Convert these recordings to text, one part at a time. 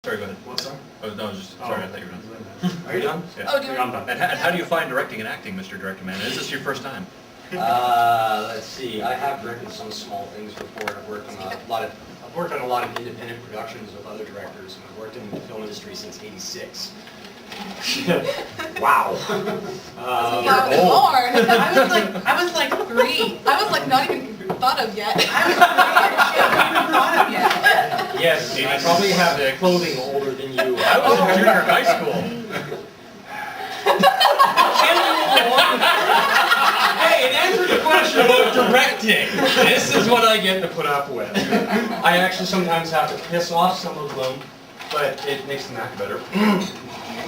Sorry, go ahead. What's that? Oh, no, sorry, I thought you were done. Are you done? Yeah. Oh, do you? I'm done. And how do you find directing and acting, Mr. Director Man? Is this your first time? Let's see. I have directed some small things before. I've worked on a lot of independent productions with other directors, and I've worked in the film industry since '86. Wow. You're old. I was like 3. I was like not even thought of yet. I was 3 and she hadn't even thought of yet. Yes, I probably have clothing older than you. I was in junior high school. Hey, in answer to the question about directing, this is what I get to put up with. I actually sometimes have to piss off some of them, but it makes them act better.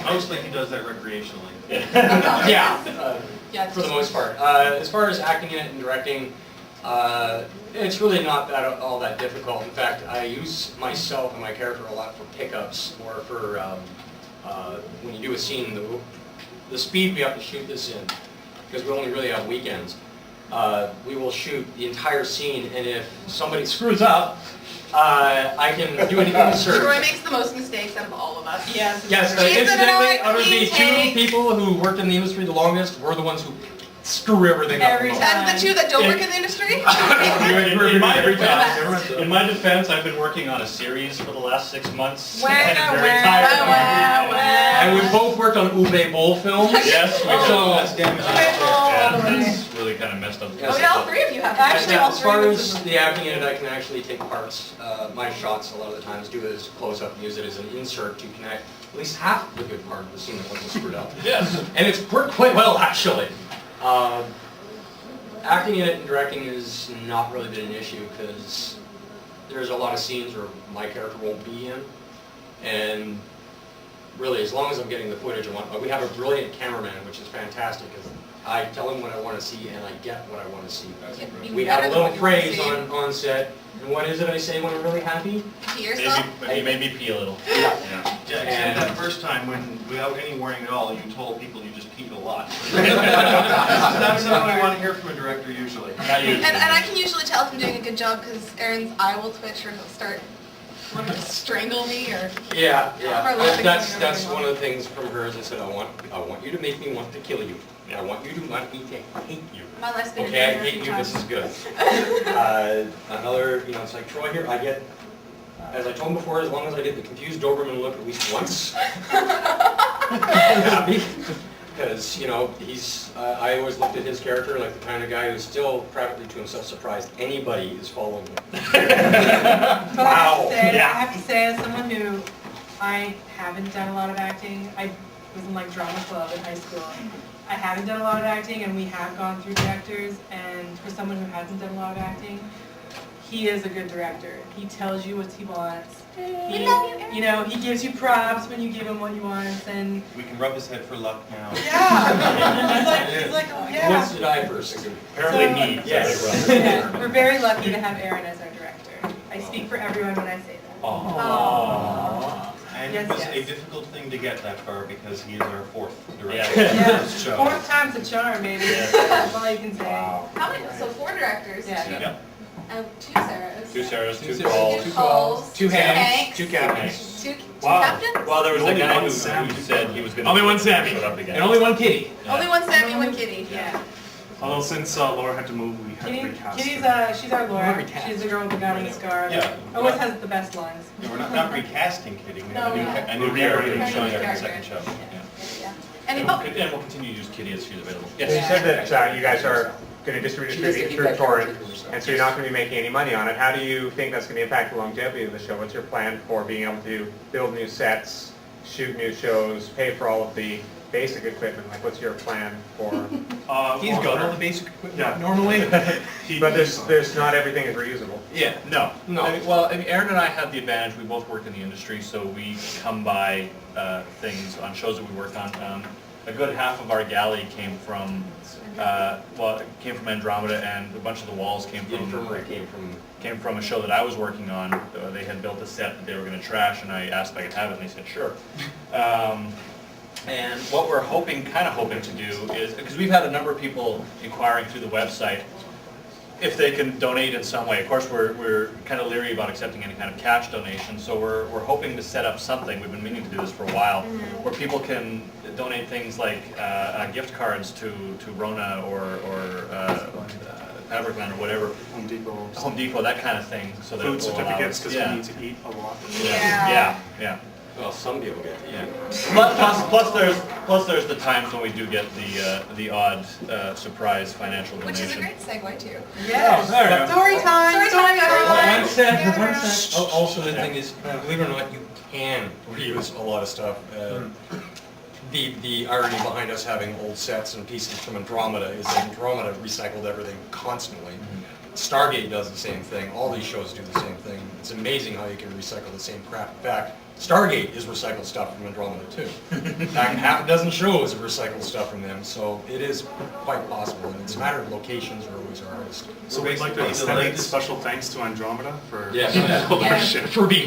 Mostly he does that recreationally. Yeah, For the most part. As far as acting in it and directing, it's really not all that difficult. In fact, I use myself and my character a lot for pickups, or for when you do a scene, the speed we have to shoot this in, because we only really have weekends. We will shoot the entire scene, and if somebody screws up, I can do an insert. Troy makes the most mistakes out of all of us. Yes. Yes, She's incidentally, an out of the clean 2 take. people who worked in the industry the longest, we're the ones who screw everything up the Every most. time. And the 2 that don't work in the industry? In my defense, I've been working on a series for the last 6 months. Wow, and I'm very wow, tired of wow, it. wow. And we both worked on Ube Bowl films. Yes, we So- did. Yeah, that's really kind of messed up. Yes. Oh yeah, all 3 of you have. Actually, all As 3 far of as us. the acting in it, I can actually take parts, my shots a lot of the times, do it as close-up and use it as an insert to connect at least half the good part of the scene that wasn't screwed up. Yes. And it's worked quite well, actually. Acting in it and directing has not really been an issue, because there's a lot of scenes where my character won't be in, and really, as long as I'm getting the footage I want, we have a brilliant cameraman, which is fantastic, because I tell him what I want to see, and I get what I want to see. We have a little phrase on set, and what is it I say when I'm really happy? To yourself? Maybe, maybe pee a little. Yeah. Yeah, except that first time when, without any warning at all, you told people you just peed a lot. That's not what I want to hear from a director usually. Not usually. And I can usually tell if I'm doing a good job because Aaron's eye will twitch or he'll start wanting to strangle me or... Yeah, Our lip that's is that's really one of the things from her is I said I want you to make me want to kill you. I want you to want me to hate you. My life's been Okay, I a hate you. This is good. Another, it's like Troy here. I get, as I told him before, as long as I get the confused Doberman look at least once, I'm happy. Because he's, I always looked at his character like the kind of guy who's still privately to himself surprised anybody is following him. But Wow. I have to say, as someone who I haven't done a lot of acting, I was in like drama club in high school. I haven't done a lot of acting, and we have gone through directors. And for someone who hasn't done a lot of acting, he is a good director. He tells you what he wants. We love you, Aaron. He gives you props when you give him what he wants, and We can rub his head for luck now. yeah, he's like, oh, Who yeah. wants to die first? Apparently So- me. Yes. Yeah, we're very lucky to have Aaron as our director. I speak for everyone when I say that. Aww. And Yes, it was yes. a difficult thing to get that far because he is our 4th director. Yeah, So- 4th time's a charm, maybe. Yeah. That's all you can say. Wow. How many? So 4 directors. Yeah. Yeah. 2 Sarahs. 2 Sarahs, 2 Two Pauls. 2 Pauls. 2 Hanks, 2 Captains. 2 Wow. captains? Well, there was a Only guy one who Sammy. said he was going to... Only one Sammy. Shut up again. And only one kitty. Only 1 Sammy, 1 Kitty. Yeah. Although since Laura had to move, we had to recast Kitty's, her. she's our Laura. Recast. She's the girl with the gun and the scar. Yeah. Always has the best lines. No, we're not recasting Kitty. We have No, a new we're character re-editing showing up in the character. second show. Yeah. And And we'll continue to use Kitty as she's available. You Yes. said that you guys are going to distribute it through torrent, and so you're not going to be making any money on it. How do you think that's going to impact the longevity of the show? What's your plan for being able to build new sets, shoot new shows, pay for all of the basic equipment? Like, what's your plan for? He's got all the basic equipment normally. But there's not everything is reusable. Yeah, no. No. I mean, Aaron and I have the advantage, we both work in the industry, so we come by things on shows that we work on. A good half of our galley came from, it came from Andromeda, and a bunch of the walls came Came from from a show that I was working on. They had built a set that they were going to trash, and I asked if I could have it, and they said sure. And what we're kind of hoping to do is, because we've had a number of people inquiring through the website, if they can donate in some way. Of course, we're kind of leery about accepting any kind of cash donation, so we're hoping to set up something, we've been meaning to do this for a while, where people can donate things like gift cards to Rona or Fabricland or whatever. Home Depot, that kind of thing, so that Food will allow certificates, us- because yeah. we need to eat a lot. Yeah. Well, some people get it. Yeah. Plus there's the times when we do get the odd surprise financial Which donation. is a great segue too. Yes. there we go. Story time. Story time, everyone. One sec. Yeah. Also, the thing is, believe it or not, you can reuse a lot of stuff. The irony behind us having old sets and pieces from Andromeda is that Andromeda recycled everything constantly. Stargate does the same thing. All these shows do the same thing. It's amazing how you can recycle the same crap. In fact, Stargate is recycled stuff from Andromeda too. In fact, half a dozen shows are recycled stuff from them, so it is quite possible. And it's a matter of locations are always our hardest. So we'd like to extend a special thanks to Andromeda for Yeah. all our shit. For being